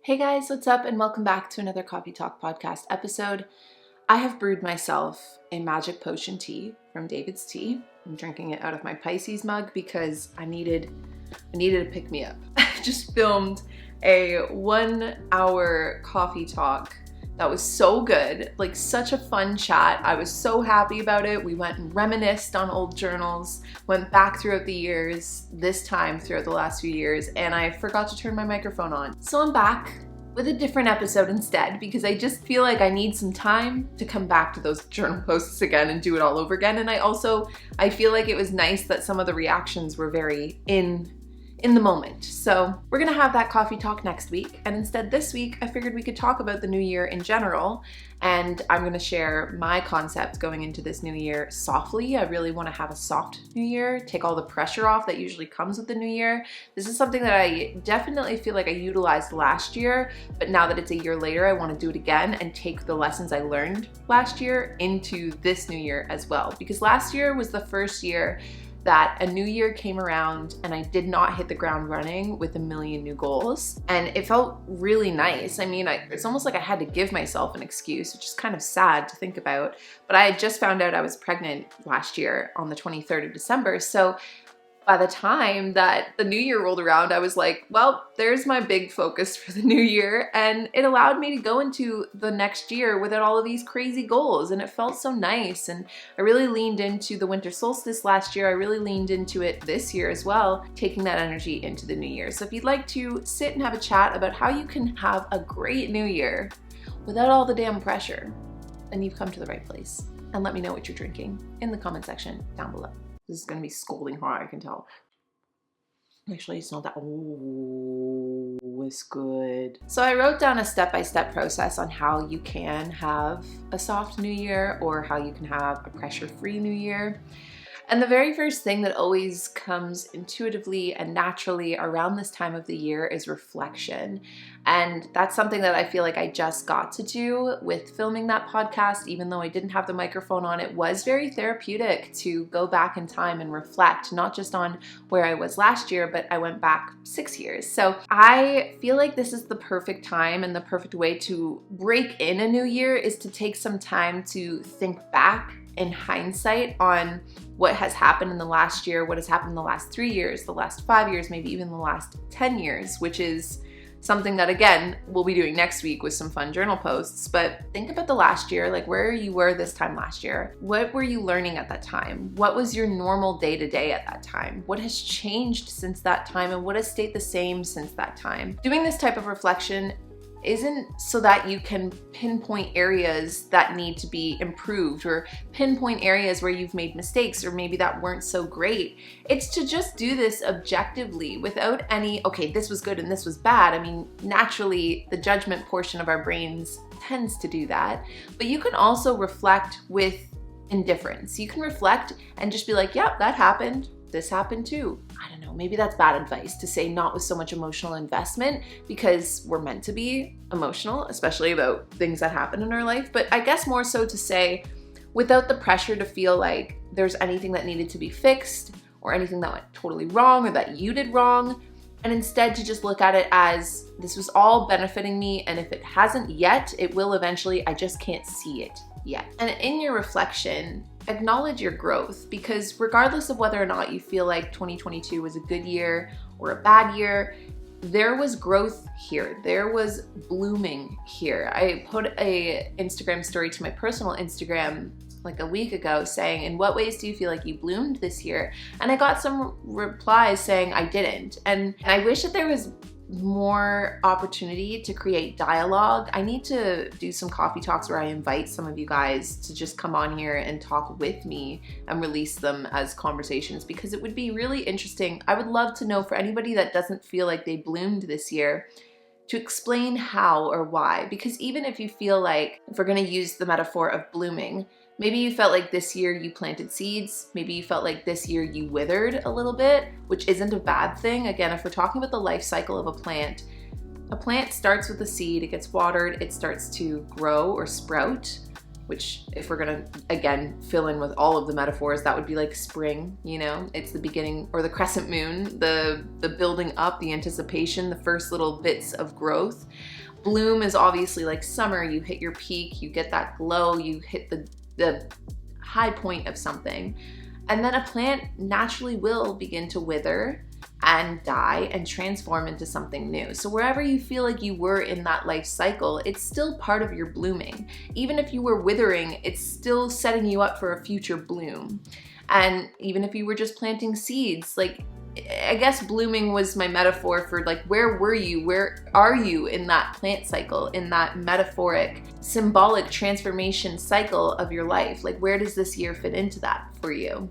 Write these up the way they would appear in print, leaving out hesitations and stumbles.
Hey guys, what's up and welcome back to another Coffee Talk podcast episode. I have brewed myself a magic potion tea from David's Tea. I'm drinking it out of my Pisces mug because I needed to pick me up. I just filmed a 1 hour coffee talk that was so good, like such a fun chat. I was so happy about it. We went and reminisced on old journals, went back throughout the years, this time throughout the last few years, and I forgot to turn my microphone on. So I'm back with a different episode instead because I just feel like I need some time to come back to those journal posts again and do it all over again. And I feel like it was nice that some of the reactions were very in the moment. So we're gonna have that coffee talk next week. And instead this week, I figured we could talk about the new year in general. And I'm gonna share my concept going into this new year softly. I really wanna have a soft new year, take all the pressure off that usually comes with the new year. This is something that I definitely feel like I utilized last year, but now that it's a year later, I wanna do it again and take the lessons I learned last year into this new year as well. Because last year was the first year that a new year came around and I did not hit the ground running with a million new goals. And it felt really nice. I mean, it's almost like I had to give myself an excuse, which is kind of sad to think about. But I had just found out I was pregnant last year on the 23rd of December. So by the time that the new year rolled around, I was like, well, there's my big focus for the new year. And it allowed me to go into the next year without all of these crazy goals. And it felt so nice. And I really leaned into the winter solstice last year. I really leaned into it this year as well, taking that energy into the new year. So if you'd like to sit and have a chat about how you can have a great new year without all the damn pressure, then you've come to the right place. And let me know what you're drinking in the comment section down below. This is going to be scolding hot, I can tell. Actually, it's not that. Oh, it's good. So I wrote down a step-by-step process on how you can have a soft new year or how you can have a pressure-free new year. And the very first thing that always comes intuitively and naturally around this time of the year is reflection. And that's something that I feel like I just got to do with filming that podcast. Even though I didn't have the microphone on, it was very therapeutic to go back in time and reflect, not just on where I was last year, but I went back 6 years. So I feel like this is the perfect time and the perfect way to break in a new year is to take some time to think back in hindsight on what has happened in the last year, what has happened in the last 3 years, the last 5 years, maybe even the last 10 years, which is something that, again, we'll be doing next week with some fun journal posts. But think about the last year, like where you were this time last year. What were you learning at that time? What was your normal day-to-day at that time? What has changed since that time and what has stayed the same since that time? Doing this type of reflection isn't so that you can pinpoint areas that need to be improved or pinpoint areas where you've made mistakes or maybe that weren't so great. It's to just do this objectively without any, okay, this was good and this was bad. I mean, naturally, the judgment portion of our brains tends to do that, but you can also reflect with indifference. You can reflect and just be like, yep, that happened. This happened too. I don't know, maybe that's bad advice to say not with so much emotional investment because we're meant to be emotional, especially about things that happen in our life. But I guess more so to say without the pressure to feel like there's anything that needed to be fixed or anything that went totally wrong or that you did wrong. And instead to just look at it as this was all benefiting me. And if it hasn't yet, it will eventually. I just can't see it yet. And in your reflection, acknowledge your growth because regardless of whether or not you feel like 2022 was a good year or a bad year, there was growth here. There was blooming here. I put a Instagram story to my personal Instagram like a week ago saying, in what ways do you feel like you bloomed this year? And I got some replies saying I didn't. And I wish that there was more opportunity to create dialogue. I need to do some coffee talks where I invite some of you guys to just come on here and talk with me and release them as conversations because it would be really interesting. I would love to know for anybody that doesn't feel like they bloomed this year to explain how or why. Because even if you feel like, if we're going to use the metaphor of blooming, maybe you felt like this year you planted seeds. Maybe you felt like this year you withered a little bit, which isn't a bad thing. Again, if we're talking about the life cycle of a plant starts with a seed, it gets watered, it starts to grow or sprout. which if we're gonna, again, fill in with all of the metaphors, that would be like spring, you know? It's the beginning, or the crescent moon, the building up, the anticipation, the first little bits of growth. Bloom is obviously like summer. You hit your peak, you get that glow, you hit the high point of something. And then a plant naturally will begin to wither and die and transform into something new. So wherever you feel like you were in that life cycle, it's still part of your blooming. Even if you were withering, it's still setting you up for a future bloom. And even if you were just planting seeds, like, I guess blooming was my metaphor for like, where were you? Where are you in that plant cycle, in that metaphoric, symbolic transformation cycle of your life? Like, where does this year fit into that for you?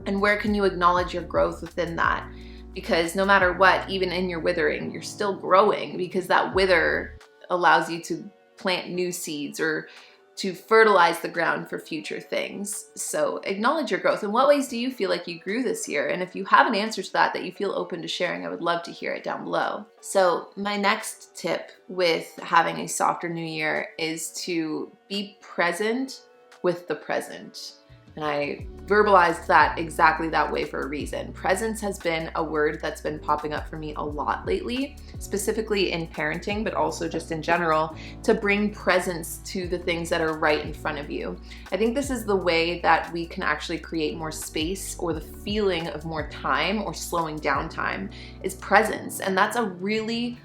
And where can you acknowledge your growth within that? Because no matter what, even in your withering, you're still growing, because that wither allows you to plant new seeds or to fertilize the ground for future things. So acknowledge your growth. In what ways do you feel like you grew this year? And if you have an answer to that you feel open to sharing, I would love to hear it down below. So my next tip with having a softer new year is to be present with the present. And I verbalized that exactly that way for a reason. Presence has been a word that's been popping up for me a lot lately, specifically in parenting, but also just in general, to bring presence to the things that are right in front of you. I think this is the way that we can actually create more space, or the feeling of more time or slowing down time, is presence. And that's a really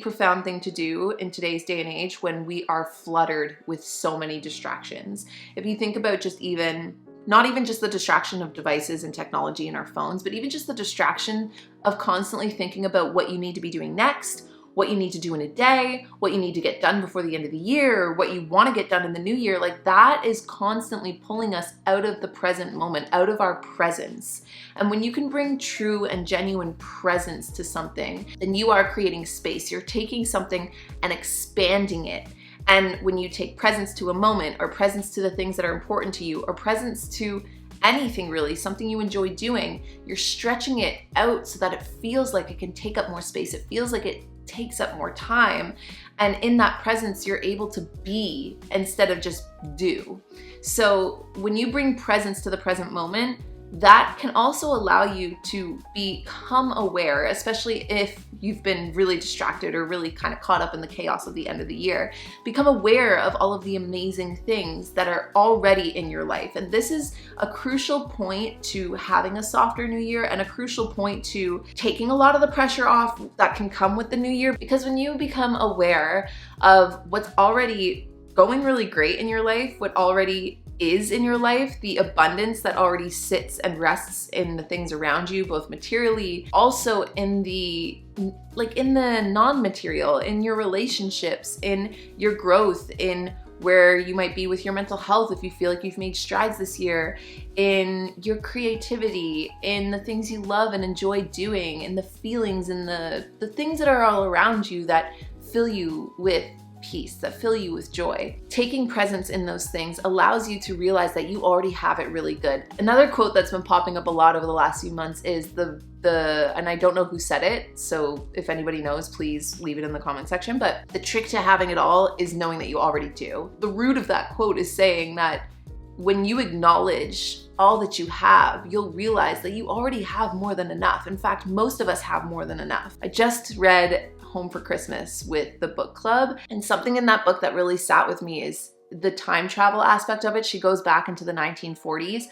profound thing to do in today's day and age when we are flooded with so many distractions. If you think about just not even just the distraction of devices and technology in our phones, but even just the distraction of constantly thinking about what you need to be doing next, what you need to do in a day, what you need to get done before the end of the year, what you want to get done in the new year, like that is constantly pulling us out of the present moment, out of our presence. And when you can bring true and genuine presence to something, then you are creating space. You're taking something and expanding it. And when you take presence to a moment, or presence to the things that are important to you, or presence to anything really, something you enjoy doing, you're stretching it out so that it feels like it can take up more space. It feels like it takes up more time. And in that presence, you're able to be instead of just do. So when you bring presence to the present moment, that can also allow you to become aware, especially if you've been really distracted or really kind of caught up in the chaos of the end of the year. Become aware of all of the amazing things that are already in your life. And this is a crucial point to having a softer new year, and a crucial point to taking a lot of the pressure off that can come with the new year. Because when you become aware of what's already going really great in your life, what already is in your life, the abundance that already sits and rests in the things around you, both materially, also in the non-material, in your relationships, in your growth, in where you might be with your mental health if you feel like you've made strides this year, in your creativity, in the things you love and enjoy doing, in the feelings and the things that are all around you that fill you with peace, that fill you with joy. Taking presence in those things allows you to realize that you already have it really good. Another quote that's been popping up a lot over the last few months is and I don't know who said it, so if anybody knows, please leave it in the comment section, but the trick to having it all is knowing that you already do. The root of that quote is saying that when you acknowledge all that you have, you'll realize that you already have more than enough. In fact, most of us have more than enough. I just read Home for Christmas with the book club, and something in that book that really sat with me is the time travel aspect of it. She goes back into the 1940s,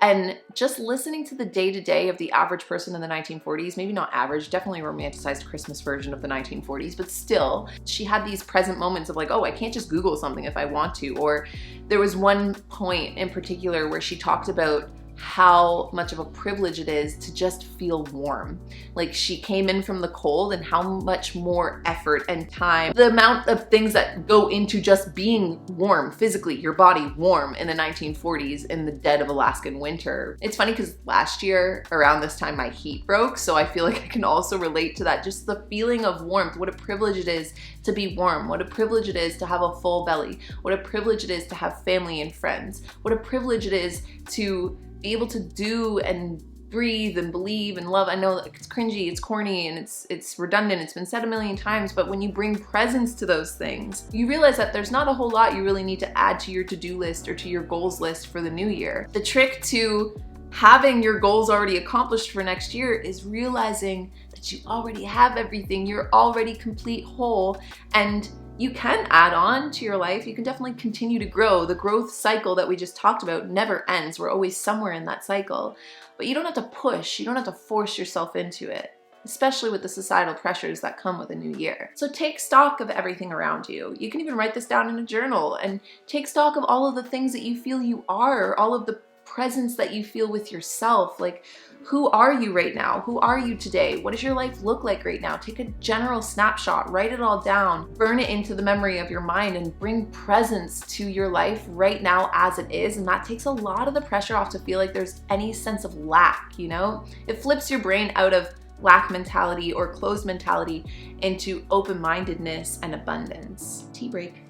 and just listening to the day-to-day of the average person in the 1940s, maybe not average, definitely a romanticized Christmas version of the 1940s, but still, she had these present moments of like, oh, I can't just Google something if I want to. Or there was one point in particular where she talked about how much of a privilege it is to just feel warm. Like, she came in from the cold, and how much more effort and time, the amount of things that go into just being warm, physically, your body warm in the 1940s in the dead of Alaskan winter. It's funny because last year around this time my heat broke, so I feel like I can also relate to that. Just the feeling of warmth, what a privilege it is to be warm, what a privilege it is to have a full belly, what a privilege it is to have family and friends, what a privilege it is to be able to do and breathe and believe and love. I know it's cringy, it's corny, and it's redundant, it's been said a million times, but when you bring presence to those things, you realize that there's not a whole lot you really need to add to your to-do list or to your goals list for the new year. The trick to having your goals already accomplished for next year is realizing that you already have everything, you're already complete, whole, and you can add on to your life. You can definitely continue to grow. The growth cycle that we just talked about never ends. We're always somewhere in that cycle, but you don't have to push, you don't have to force yourself into it, especially with the societal pressures that come with a new year. So take stock of everything around you. You can even write this down in a journal and take stock of all of the things that you feel you are, all of the presence that you feel with yourself. Like, who are you right now? Who are you today? What does your life look like right now? Take a general snapshot, write it all down, burn it into the memory of your mind, and bring presence to your life right now as it is. And that takes a lot of the pressure off to feel like there's any sense of lack, you know? It flips your brain out of lack mentality or closed mentality into open-mindedness and abundance. Tea break.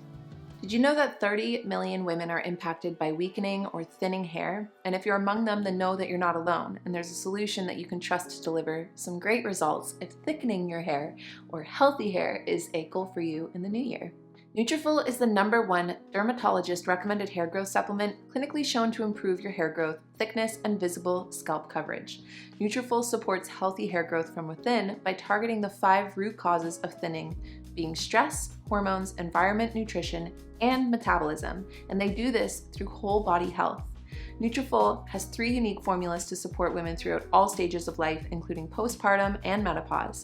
Did you know that 30 million women are impacted by weakening or thinning hair? And if you're among them, then know that you're not alone, and there's a solution that you can trust to deliver some great results if thickening your hair or healthy hair is a goal for you in the new year. Nutrafol is the #1 dermatologist recommended hair growth supplement clinically shown to improve your hair growth, thickness, and visible scalp coverage. Nutrafol supports healthy hair growth from within by targeting the 5 root causes of thinning, being stress, hormones, environment, nutrition, and metabolism, and they do this through whole body health. Nutrafol has 3 unique formulas to support women throughout all stages of life, including postpartum and menopause.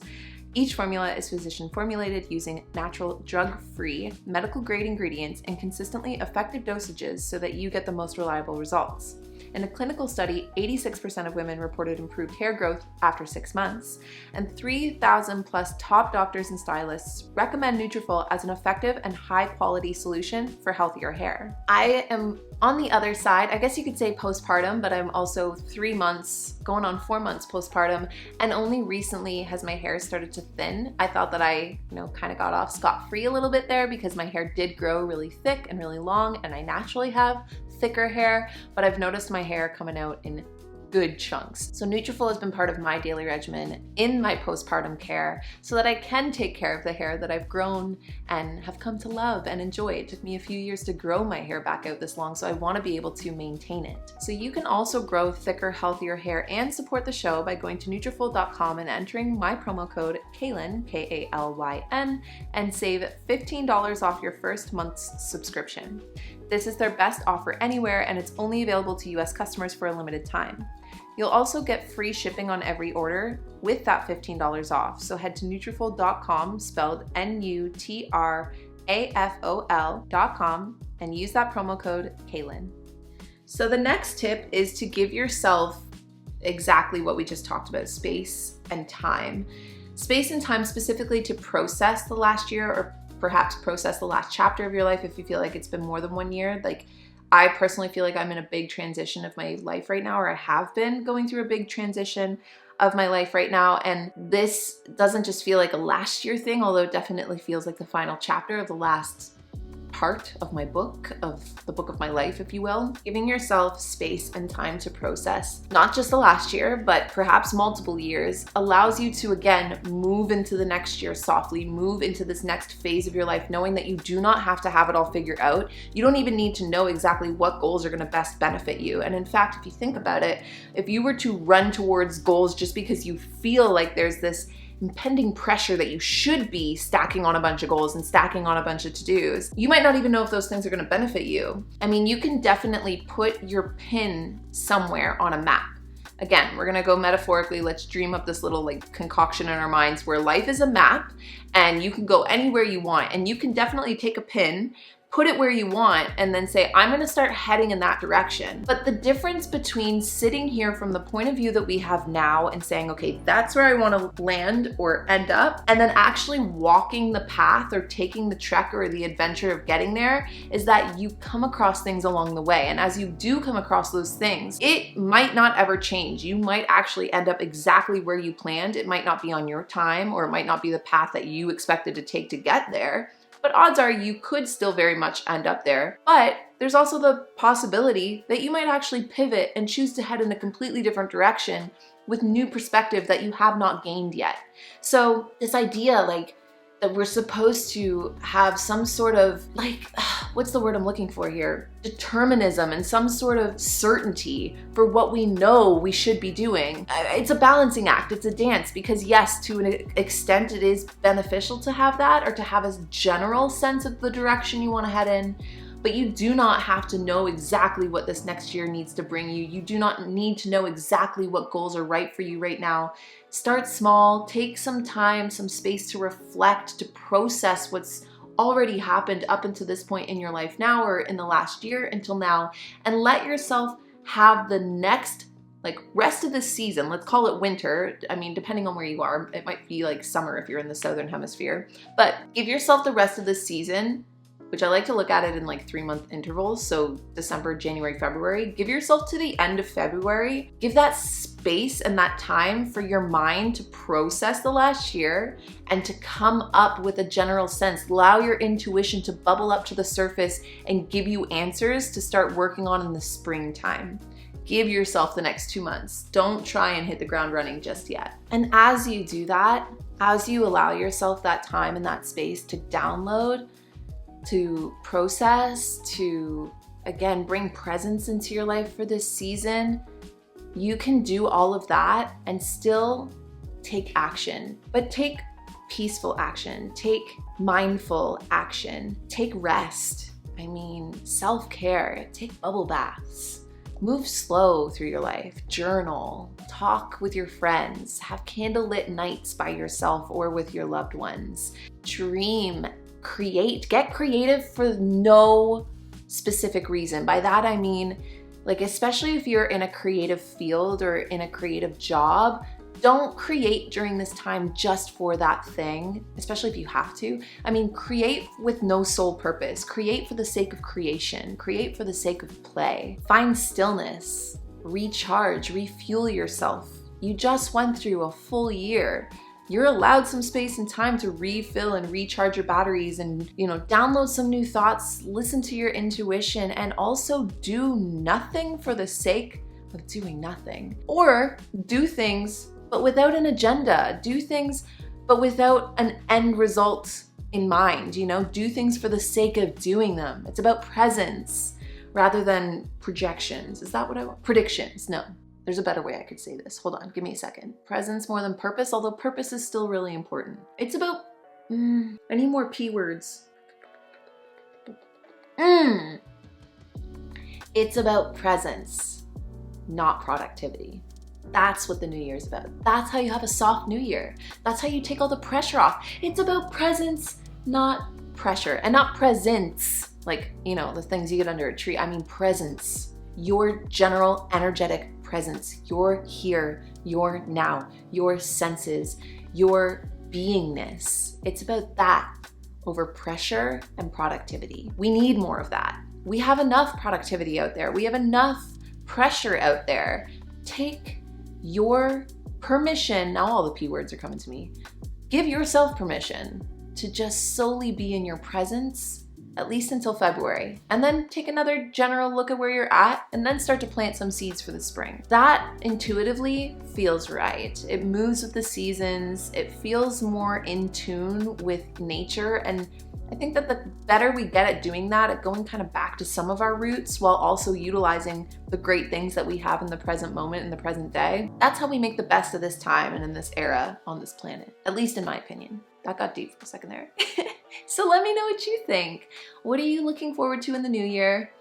Each formula is physician formulated using natural, drug-free, medical-grade ingredients and consistently effective dosages so that you get the most reliable results. In a clinical study, 86% of women reported improved hair growth after 6 months, and 3,000 plus top doctors and stylists recommend Nutrafol as an effective and high-quality solution for healthier hair. I am on the other side, I guess you could say postpartum, but I'm also 3 months, going on 4 months postpartum, and only recently has my hair started to thin. I thought that I, kind of got off scot-free a little bit there because my hair did grow really thick and really long, and I naturally have thicker hair, but I've noticed my hair coming out in good chunks. So Nutrafol has been part of my daily regimen in my postpartum care so that I can take care of the hair that I've grown and have come to love and enjoy. It took me a few years to grow my hair back out this long, so I want to be able to maintain it. So you can also grow thicker, healthier hair and support the show by going to Nutrafol.com and entering my promo code Kalyn, K-A-L-Y-N, and save $15 off your first month's subscription. This is their best offer anywhere, and it's only available to US customers for a limited time. You'll also get free shipping on every order with that $15 off. So head to Nutrafol.com, spelled Nutrafol.com, and use that promo code Kalyn. So the next tip is to give yourself exactly what we just talked about, space and time. Space and time specifically to process the last year, or perhaps process the last chapter of your life if you feel like it's been more than 1 year. Like, I personally feel like I'm in a big transition of my life right now, or I have been going through a big transition of my life right now. And this doesn't just feel like a last year thing, although it definitely feels like the final chapter of the last part of my book, of the book of my life, if you will. Giving yourself space and time to process not just the last year, but perhaps multiple years, allows you to again move into the next year softly, move into this next phase of your life, knowing that you do not have to have it all figured out. You don't even need to know exactly what goals are going to best benefit you. And in fact, if you think about it, if you were to run towards goals just because you feel like there's this impending pressure that you should be stacking on a bunch of goals and stacking on a bunch of to-dos, you might not even know if those things are going to benefit you. I mean, you can definitely put your pin somewhere on a map. Again, we're going to go metaphorically. Let's dream up this little concoction in our minds where life is a map and you can go anywhere you want, and you can definitely take a pin, put it where you want, and then say, I'm gonna start heading in that direction. But the difference between sitting here from the point of view that we have now and saying, okay, that's where I wanna land or end up, and then actually walking the path or taking the trek or the adventure of getting there, is that you come across things along the way. And as you do come across those things, it might not ever change. You might actually end up exactly where you planned. It might not be on your time, or it might not be the path that you expected to take to get there. but odds are you could still very much end up there. But there's also the possibility that you might actually pivot and choose to head in a completely different direction with new perspective that you have not gained yet. So this idea that we're supposed to have some sort of what's the word I'm looking for here? Determinism and some sort of certainty for what we know we should be doing. It's a balancing act, it's a dance, because yes, to an extent it is beneficial to have that, or to have a general sense of the direction you want to head in. But you do not have to know exactly what this next year needs to bring you. You do not need to know exactly what goals are right for you right now. Start small, take some time, some space to reflect, to process what's already happened up until this point in your life now, or in the last year until now, and let yourself have the next rest of the season. Let's call it winter. I mean, depending on where you are, it might be like summer if you're in the southern hemisphere, but give yourself the rest of the season, which I like to look at it in 3-month intervals. So December, January, February. Give yourself to the end of February. Give that space and that time for your mind to process the last year and to come up with a general sense. Allow your intuition to bubble up to the surface and give you answers to start working on in the springtime. Give yourself the next 2 months. Don't try and hit the ground running just yet. And as you do that, as you allow yourself that time and that space to download, to process, to again bring presence into your life for this season, you can do all of that and still take action. But take peaceful action, take mindful action, take rest. I mean, self-care, take bubble baths, move slow through your life, journal, talk with your friends, have candlelit nights by yourself or with your loved ones, dream, create, get creative for no specific reason. By that I mean, especially if you're in a creative field or in a creative job, don't create during this time just for that thing, especially if you have to. I mean, create with no sole purpose. Create for the sake of creation. Create for the sake of play. Find stillness, recharge, refuel yourself. You just went through a full year. You're allowed some space and time to refill and recharge your batteries and, download some new thoughts, listen to your intuition, and also do nothing for the sake of doing nothing. Or do things, but without an agenda. Do things, but without an end result in mind, do things for the sake of doing them. It's about presence rather than projections. Is that what I want? Predictions, no. There's a better way I could say this. Hold on, give me a second. Presence more than purpose, although purpose is still really important. It's about, I need more P words. It's about presence, not productivity. That's what the new year is about. That's how you have a soft new year. That's how you take all the pressure off. It's about presence, not pressure, and not presents, the things you get under a tree. I mean presence, your general energetic presence, your here, your now, your senses, your beingness. It's about that over pressure and productivity. We need more of that. We have enough productivity out there. We have enough pressure out there. Take your permission, now all the P words are coming to me. Give yourself permission to just solely be in your presence, at least until February, and then take another general look at where you're at and then start to plant some seeds for the spring. That intuitively feels right. It moves with the seasons. It feels more in tune with nature. And I think that the better we get at doing that, at going kind of back to some of our roots while also utilizing the great things that we have in the present moment, in the present day, that's how we make the best of this time and in this era on this planet, at least in my opinion. That got deep for a second there. So let me know what you think. What are you looking forward to in the new year?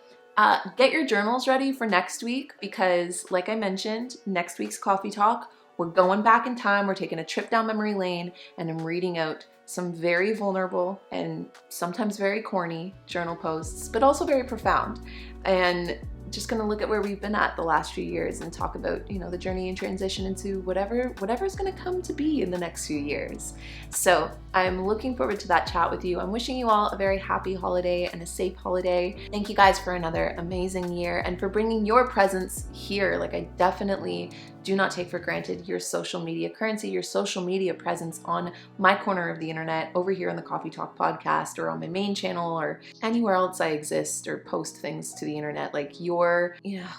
Get your journals ready for next week because, like I mentioned, next week's coffee talk, we're going back in time. We're taking a trip down memory lane and I'm reading out some very vulnerable and sometimes very corny journal posts, but also very profound. And just gonna look at where we've been at the last few years and talk about, the journey and transition into whatever's gonna come to be in the next few years. So I'm looking forward to that chat with you. I'm wishing you all a very happy holiday and a safe holiday. Thank you guys for another amazing year and for bringing your presence here. I definitely do not take for granted your social media currency, your social media presence on my corner of the internet, over here on the Coffee Talk podcast, or on my main channel, or anywhere else I exist or post things to the internet. Like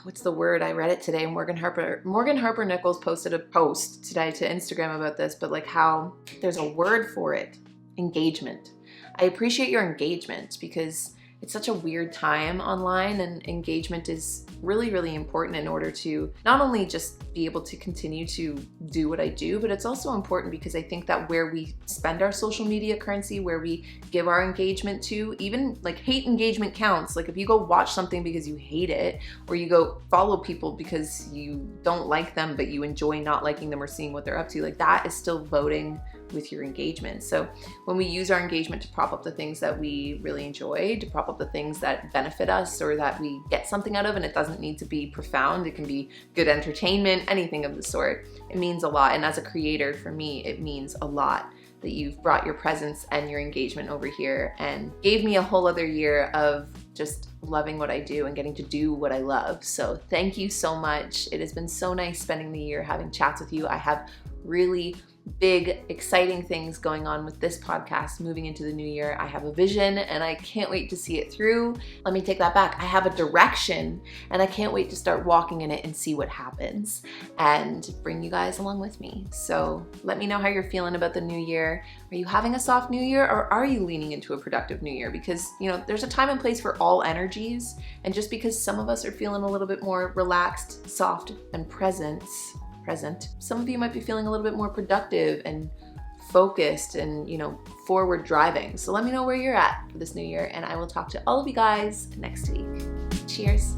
what's the word? I read it today. Morgan Harper Nichols posted a post today to Instagram about this, but like how there's a word for it, engagement. I appreciate your engagement because it's such a weird time online, and engagement is really, really important in order to not only just be able to continue to do what I do, but it's also important because I think that where we spend our social media currency, where we give our engagement to, even like hate engagement counts. Like if you go watch something because you hate it, or you go follow people because you don't like them, but you enjoy not liking them or seeing what they're up to, like that is still voting with your engagement. So when we use our engagement to prop up the things that we really enjoy, to prop up the things that benefit us or that we get something out of, and it doesn't need to be profound, it can be good entertainment, anything of the sort, it means a lot. And as a creator, for me, it means a lot that you've brought your presence and your engagement over here and gave me a whole other year of just loving what I do and getting to do what I love. So thank you so much. It has been so nice spending the year having chats with you. I have really big, exciting things going on with this podcast moving into the new year. I have a vision and I can't wait to see it through. Let me take that back. I have a direction and I can't wait to start walking in it and see what happens and bring you guys along with me. So let me know how you're feeling about the new year. Are you having a soft new year, or are you leaning into a productive new year? Because, there's a time and place for all energies. And just because some of us are feeling a little bit more relaxed, soft, and present, some of you might be feeling a little bit more productive and focused and, forward driving. So let me know where you're at for this new year, and I will talk to all of you guys next week. Cheers.